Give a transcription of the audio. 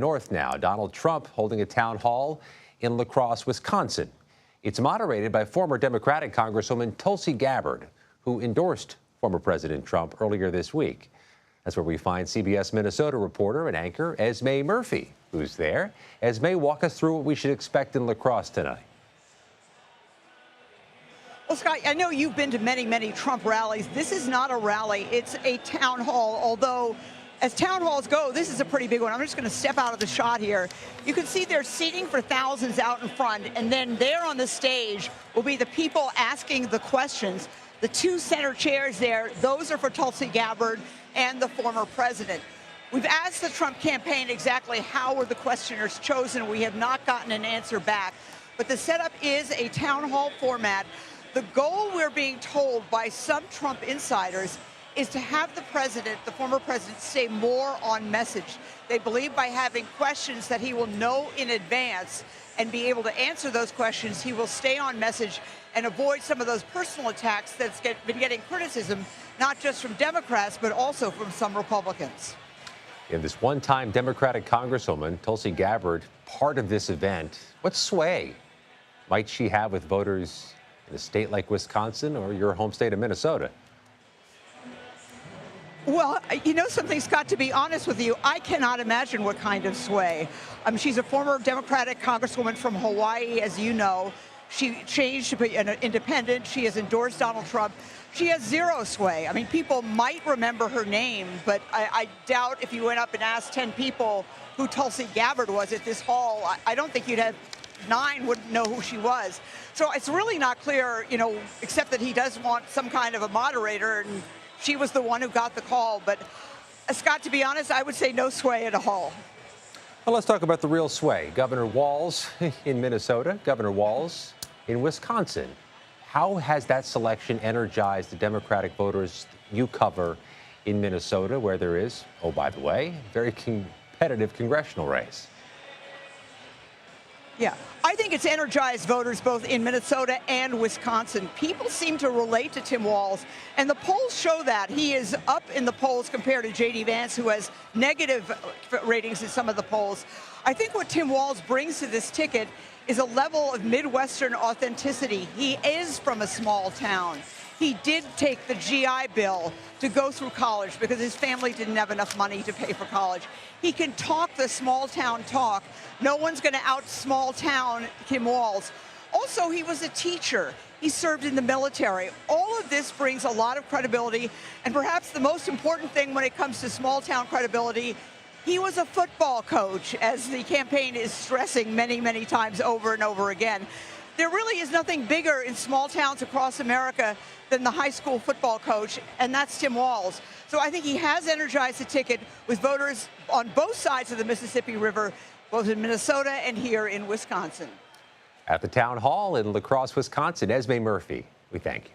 north now. Donald Trump holding a town hall in La Crosse, Wisconsin. It's moderated by former Democratic Congresswoman Tulsi Gabbard, who endorsed former President Trump earlier this week. That's where we find CBS Minnesota reporter and anchor Esme Murphy, who's there. Esme, walk us through what we should expect in La Crosse tonight. Well, Scott, I know you've been to many, many Trump rallies. This is not a rally. It's a town hall, although as town halls go, this is a pretty big one. I'm just going to step out of the shot here. You can see there's seating for thousands out in front, and then there on the stage will be the people asking the questions. The two center chairs there, those are for Tulsi Gabbard and the former president. We've asked the Trump campaign exactly how were the questioners chosen. We have not gotten an answer back, but the setup is a town hall format. The goal, we're being told by some Trump insiders, is to have the president, the former president, stay more on message. They believe by having questions that he will know in advance and be able to answer those questions, he will stay on message and avoid some of those personal attacks that's been getting criticism, not just from Democrats, but also from some Republicans. In this one-time Democratic Congresswoman, Tulsi Gabbard, part of this event, what sway might she have with voters in a state like Wisconsin or your home state of Minnesota? Well, you know something, Scott, to be honest with you, I cannot imagine what kind of sway. She's a former Democratic Congresswoman from Hawaii, as you know. She changed to be an independent. She has endorsed Donald Trump. She has zero sway. I mean, people might remember her name, but I doubt if you went up and asked 10 people who Tulsi Gabbard was at this hall, I don't think you'd have 9 wouldn't know who she was. So it's really not clear, you know, except that he does want some kind of a moderator, and she was the one who got the call. But, Scott, to be honest, I would say no sway at all. Well, let's talk about the real sway. Governor Walz in Minnesota, Governor Walz in Wisconsin. How has that selection energized the Democratic voters you cover in Minnesota, where there is, oh, by the way, very competitive congressional race? Yeah, I think it's energized voters both in Minnesota and Wisconsin. People seem to relate to Tim Walz, and the polls show that. He is up in the polls compared to J.D. Vance, who has negative ratings in some of the polls. I think what Tim Walz brings to this ticket is a level of Midwestern authenticity. He is from a small town. He did take the GI Bill to go through college because his family didn't have enough money to pay for college. He can talk the small town talk. No one's going to out small town Tim Walz. Also, he was a teacher. He served in the military. All of this brings a lot of credibility, and perhaps the most important thing when it comes to small town credibility, he was a football coach, as the campaign is stressing many, many times over and over again. There really is nothing bigger in small towns across America than the high school football coach, and that's Tim Walz. So I think he has energized the ticket with voters on both sides of the Mississippi River, both in Minnesota and here in Wisconsin. At the town hall in La Crosse, Wisconsin, Esme Murphy, we thank you.